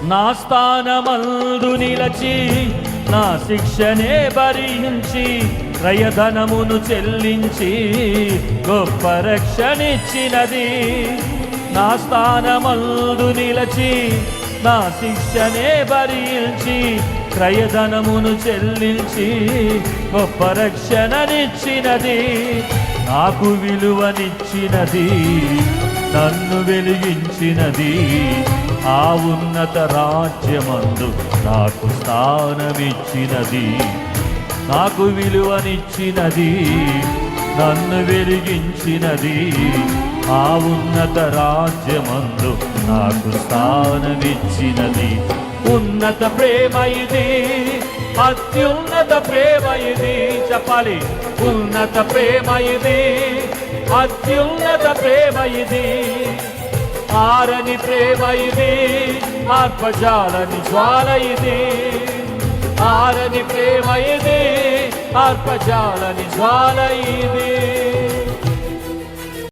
నా స్థానమందు నిలచి నా శిక్షనే భరించి క్రయధనమును చెల్లించి గొప్ప రక్షణిచ్చినది. నా స్థానమందు నిలచి నా శిక్షనే భరించి క్రయధనమును చెల్లించి గొప్ప రక్షణనిచ్చినది. నాకు విలువనిచ్చినది, నన్ను వెలిగించినది. ఆ ఉన్నత రాజ్యమందు నాకు స్థానమిచ్చినది. నాకు విలువనిచ్చినది, నన్ను వెలిగించినది. ఆ ఉన్నత రాజ్యమందు నాకు స్థానమిచ్చినది. ఉన్నత ప్రేమ ఇది, అత్యున్నత ప్రేమ ఇది. చెప్పాలి, ఉన్నత ప్రేమ ఇది, అత్యున్నత ప్రేమ ఇది. ఆరని ప్రేమ ఇది, ఆర్పజాలని జ్వాల ఇది. ఆరని ప్రేమ ఇది, ఆర్పజాలని జ్వాల ఇది.